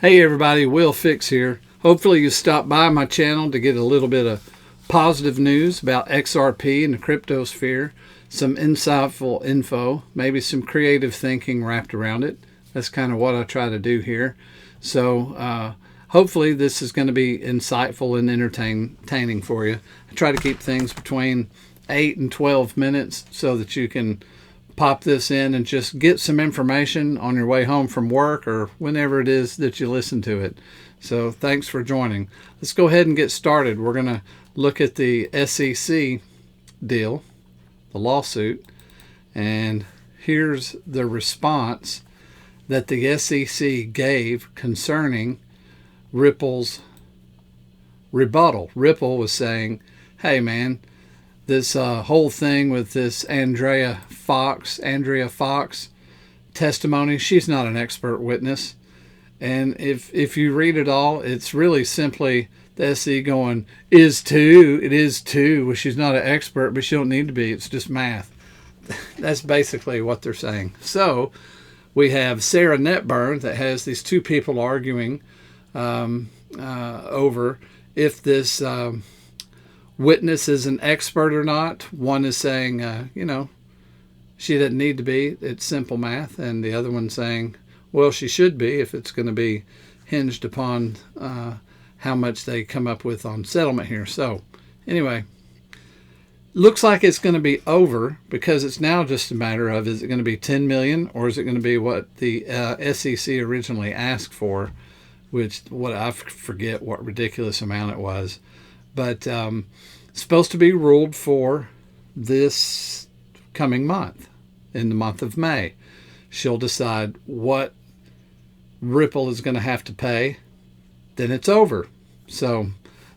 Hey everybody, Will Fix here. Hopefully you stopped by my channel to get a little bit of positive news about XRP and the crypto sphere, some insightful info, maybe some creative thinking wrapped around it. That's kind of what I try to do here. So hopefully this is going to be insightful and entertaining for you. I try to keep things between 8 and 12 minutes so that you can pop this in and just get some information on your way home from work or whenever it is that you listen to it. So thanks for joining. Let's go ahead and get started. We're going to look at the SEC deal, the lawsuit, and here's the response that the SEC gave concerning Ripple's rebuttal. Ripple was saying, hey man, this whole thing with this Andrea Fox testimony, she's not an expert witness. And if you read it all, it's really simply the SEC going, it is too. Well, she's not an expert, but she don't need to be. It's just math. That's basically what they're saying. So we have Sarah Netburn that has these two people arguing over if this witness is an expert or not. One is saying, she doesn't need to be. It's simple math. And the other one saying, well, she should be if it's going to be hinged upon how much they come up with on settlement here. So anyway, looks like it's going to be over because it's now just a matter of, is it going to be 10 million or is it going to be what the SEC originally asked for, which I forget what ridiculous amount it was. But it's supposed to be ruled for this coming month, in the month of May. She'll decide what Ripple is going to have to pay. Then it's over. So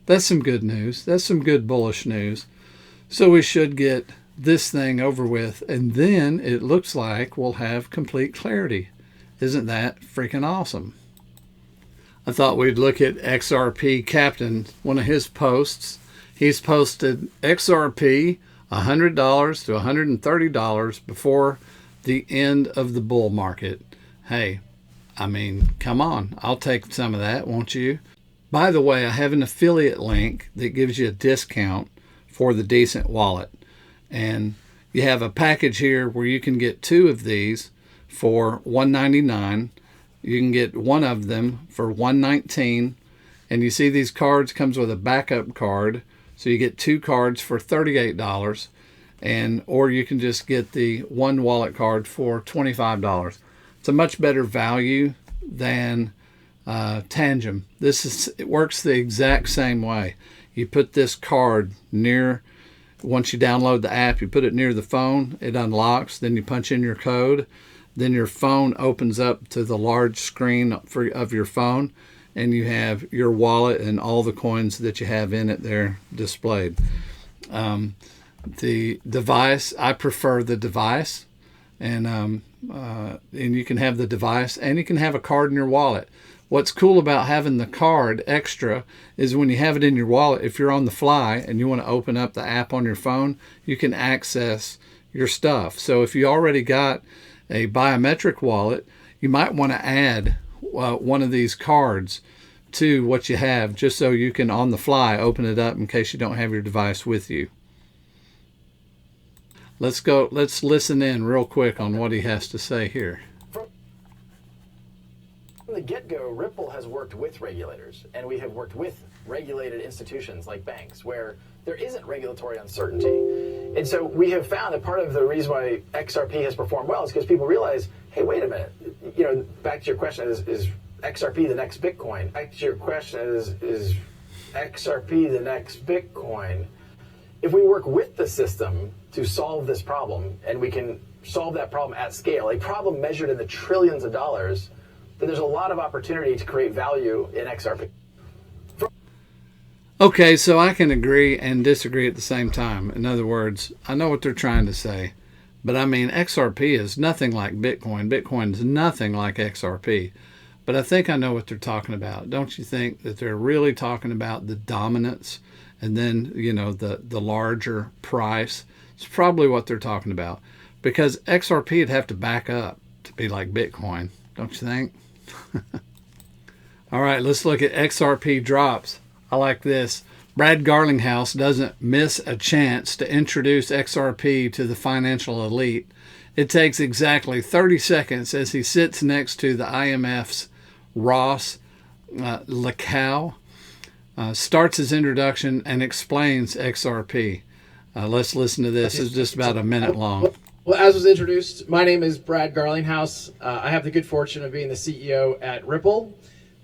that's some good news. That's some good bullish news. So we should get this thing over with. And then it looks like we'll have complete clarity. Isn't that freaking awesome? I thought we'd look at XRP Captain, one of his posts. He's posted XRP $100 to $130 before the end of the bull market. Hey, I mean, come on. I'll take some of that, won't you? By the way, I have an affiliate link that gives you a discount for the Decent wallet. And you have a package here where you can get two of these for $199. You can get one of them for $119, and you see these cards comes with a backup card, so you get two cards for $38, or you can just get the one wallet card for $25. It's a much better value than Tangem. It works the exact same way. You put this card once you download the app, you put it near the phone, it unlocks, then you punch in your code. Then your phone opens up to the large screen of your phone, and you have your wallet and all the coins that you have in it there displayed. The device, I prefer the device, and you can have the device, and you can have a card in your wallet. What's cool about having the card extra is when you have it in your wallet, if you're on the fly and you want to open up the app on your phone, you can access your stuff. So if you already got a biometric wallet, you might want to add one of these cards to what you have, just so you can on the fly open it up in case you don't have your device with you. Let's listen in real quick on what he has to say here. From the get-go, Ripple has worked with regulators, and we have worked with regulated institutions like banks where there isn't regulatory uncertainty. And so we have found that part of the reason why XRP has performed well is because people realize, hey, wait a minute, back to your question, is XRP the next Bitcoin? Back to your question, is XRP the next Bitcoin? If we work with the system to solve this problem, and we can solve that problem at scale, a problem measured in the trillions of dollars, then there's a lot of opportunity to create value in XRP. Okay, so I can agree and disagree at the same time. In other words, I know what they're trying to say, but I mean, XRP is nothing like Bitcoin. Bitcoin is nothing like XRP. But I think I know what they're talking about. Don't you think that they're really talking about the dominance and then, the larger price? It's probably what they're talking about, because XRP would have to back up to be like Bitcoin, don't you think? All right, let's look at XRP drops. I like this. Brad Garlinghouse doesn't miss a chance to introduce XRP to the financial elite. It takes exactly 30 seconds as he sits next to the IMF's Ross Lacow, starts his introduction and explains XRP. Let's listen to this. It's just about a minute long. Well, as was introduced, my name is Brad Garlinghouse. I have the good fortune of being the CEO at Ripple.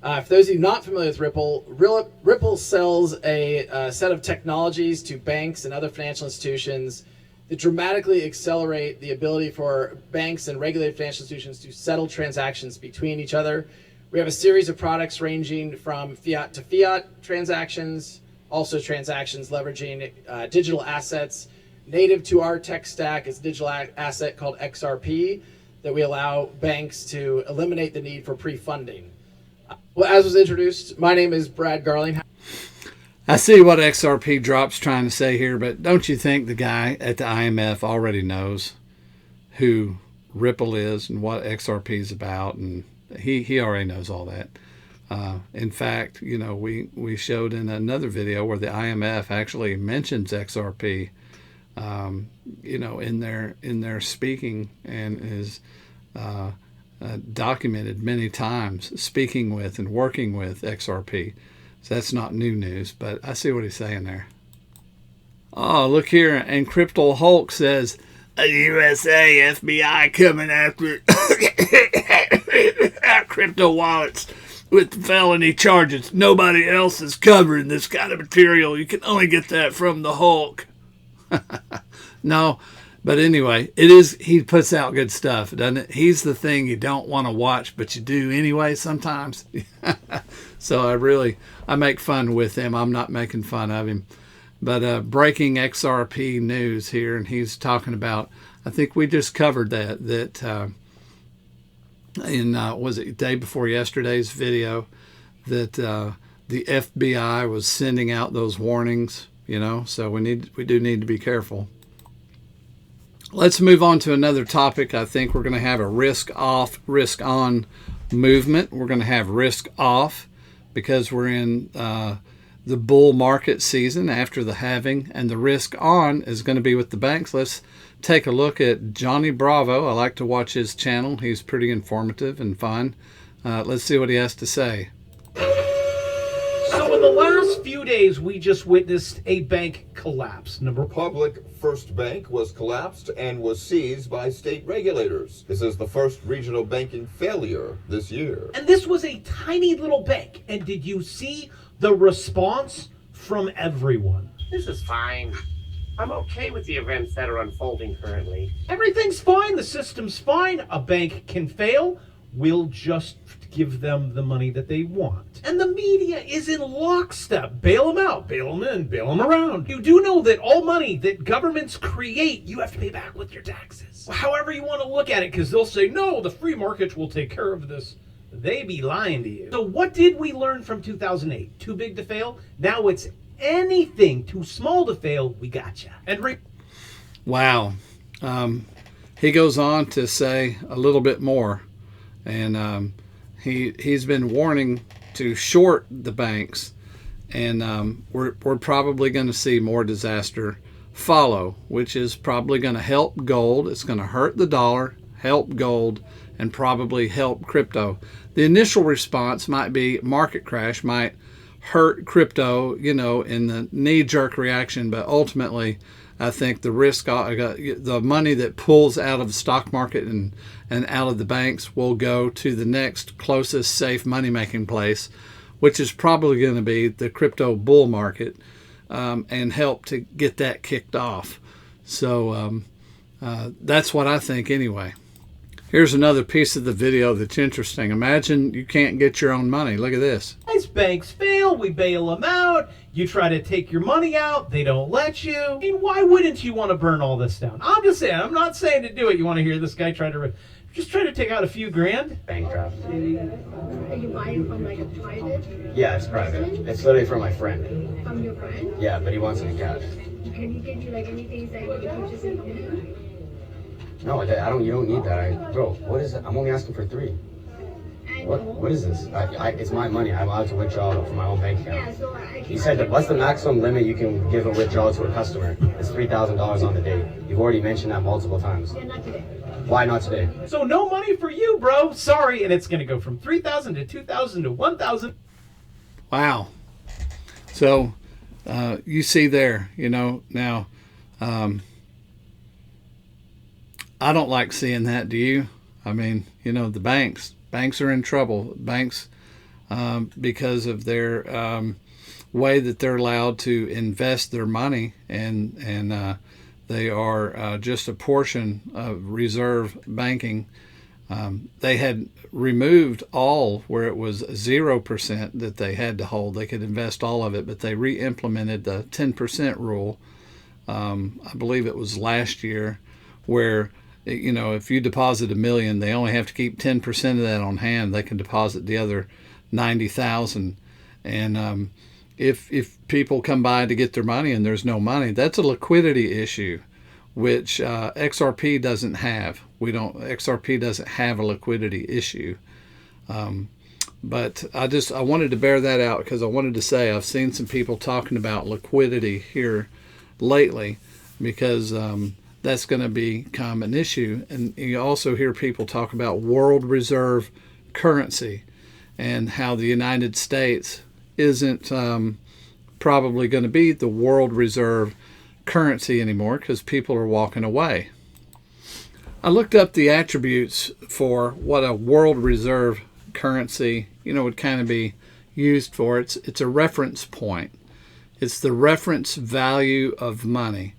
For those of you not familiar with Ripple, Ripple sells a set of technologies to banks and other financial institutions that dramatically accelerate the ability for banks and regulated financial institutions to settle transactions between each other. We have a series of products ranging from fiat to fiat transactions, also transactions leveraging digital assets. Native to our tech stack is a digital asset called XRP that we allow banks to eliminate the need for pre-funding. Well, as was introduced, my name is Brad Garlinghouse. I see what XRP Drop's trying to say here, but don't you think the guy at the IMF already knows who Ripple is and what XRP is about? And he already knows all that. In fact, you know, we showed in another video where the IMF actually mentions XRP, you know, in their speaking, and is documented many times speaking with and working with XRP. So that's not new news, but I see what he's saying there. Oh, look here. And Crypto Hulk says, a USA FBI coming after crypto wallets with felony charges. Nobody else is covering this kind of material. You can only get that from the Hulk. No, but anyway, it is. He puts out good stuff, doesn't it? He's the thing you don't want to watch, but you do anyway sometimes. So I make fun with him. I'm not making fun of him. But breaking XRP news here, and he's talking about, I think we just covered that in, was it day before yesterday's video, that the FBI was sending out those warnings, you know, so we do need to be careful. Let's move on to another topic. I think we're going to have a risk off, risk on movement. We're going to have risk off because we're in the bull market season after the halving, and the risk on is going to be with the banks. Let's take a look at Johnny Bravo. I like to watch his channel. He's pretty informative and fun. Let's see what he has to say. So in the last few days, we just witnessed a bank collapse. Republic First Bank was collapsed and was seized by state regulators. This is the first regional banking failure this year. And this was a tiny little bank. And did you see the response from everyone? This is fine. I'm okay with the events that are unfolding currently. Everything's fine. The system's fine. A bank can fail. We'll just give them the money that they want. And the media is in lockstep. Bail them out, bail them in, bail them around. You do know that all money that governments create, you have to pay back with your taxes. However you want to look at it, because they'll say, no, the free market will take care of this. They be lying to you. So what did we learn from 2008? Too big to fail? Now it's anything too small to fail, we gotcha. And wow. He goes on to say a little bit more. And he's been warning to short the banks, and we're probably going to see more disaster follow, which is probably going to help gold. It's going to hurt the dollar, help gold, and probably help crypto. The initial response might be market crash, might hurt crypto, you know, in the knee-jerk reaction, but ultimately I think the risk, the money that pulls out of the stock market and out of the banks will go to the next closest safe money-making place, which is probably going to be the crypto bull market, and help to get that kicked off. So that's what I think anyway. Here's another piece of the video that's interesting. Imagine you can't get your own money. Look at this. as banks fail, we bail them out. You try to take your money out, they don't let you. I mean, why wouldn't you want to burn all this down? I'm just saying, I'm not saying to do it. You want to hear this guy try to just try to take out a few grand? Bankrupt. Are you buying from like a private? Yeah, it's private. It's literally from my friend. From your friend? Yeah, but he wants it in cash. Can he give you like anything that you can purchase in No, I don't. You don't need that. Bro, what is it? I'm only asking for 3. And What is this? It's my money. I'm allowed to withdraw from my own bank account. Yeah, so I You said that what's the maximum limit you can give a withdrawal to a customer? It's $3,000 on the day. You've already mentioned that multiple times. Yeah, not today. Why not today? So no money for you, bro. Sorry. And it's going to go from 3,000 to 2,000 to 1,000. Wow. So you see there, now I don't like seeing that. Do you? I mean, the banks are in trouble. Banks, because of their way that they're allowed to invest their money, and they are just a portion of reserve banking. They had removed all where it was 0% that they had to hold. They could invest all of it, but they re-implemented the 10% rule. I believe it was last year, where if you deposit $1 million, they only have to keep 10% of that on hand. They can deposit the other 90,000. And if people come by to get their money and there's no money, that's a liquidity issue, which XRP doesn't have. XRP doesn't have a liquidity issue. But I wanted to bear that out, because I wanted to say I've seen some people talking about liquidity here lately, because that's going to become an issue. And you also hear people talk about world reserve currency, and how the United States isn't probably going to be the world reserve currency anymore, because people are walking away. I looked up the attributes for what a world reserve currency, would kind of be used for. It's a reference point. It's the reference value of money.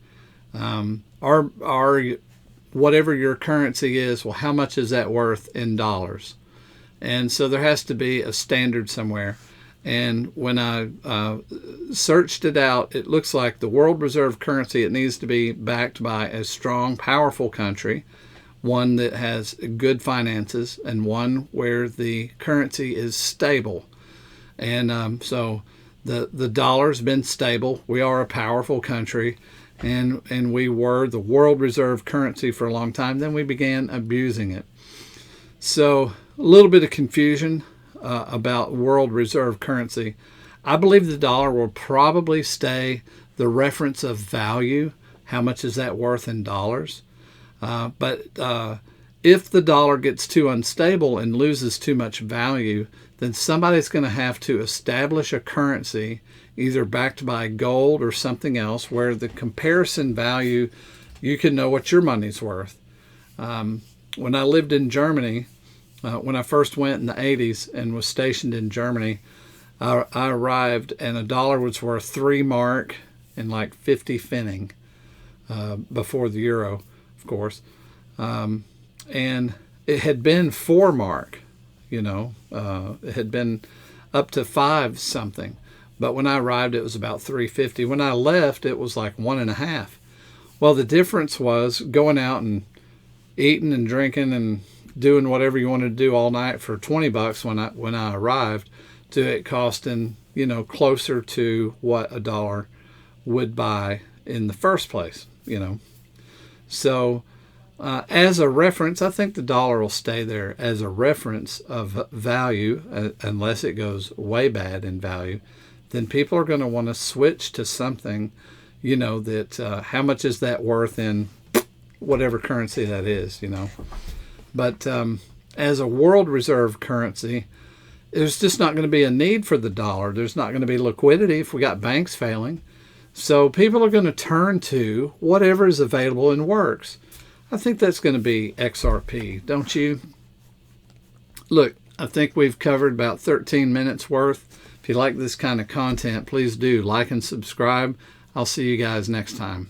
Our whatever your currency is, well, how much is that worth in dollars? And so there has to be a standard somewhere. And when I searched it out, it looks like the world reserve currency, it needs to be backed by a strong, powerful country, one that has good finances, and one where the currency is stable. And so the dollar's been stable. We are a powerful country, and we were the world reserve currency for a long time. Then we began abusing it. So a little bit of confusion about world reserve currency. I believe the dollar will probably stay the reference of value. How much is that worth in dollars? But if the dollar gets too unstable and loses too much value, then somebody's going to have to establish a currency, either backed by gold or something else, where the comparison value, you can know what your money's worth. When I lived in Germany, when I first went in the 80s and was stationed in Germany, I arrived and a dollar was worth 3 mark and like 50 pfennig before the euro, of course. And it had been 4 mark, it had been up to 5 something. But when I arrived, it was about 3.50. When I left, it was like 1.5. Well, the difference was going out and eating and drinking and doing whatever you wanted to do all night for $20 when I arrived, to it costing, closer to what a dollar would buy in the first place, So as a reference, I think the dollar will stay there as a reference of value, unless it goes way bad in value. Then people are going to want to switch to something, that how much is that worth in whatever currency that is, But as a world reserve currency, there's just not going to be a need for the dollar. There's not going to be liquidity if we got banks failing. So people are going to turn to whatever is available and works. I think that's going to be XRP, don't you? Look, I think we've covered about 13 minutes worth. If you like this kind of content, please do like and subscribe. I'll see you guys next time.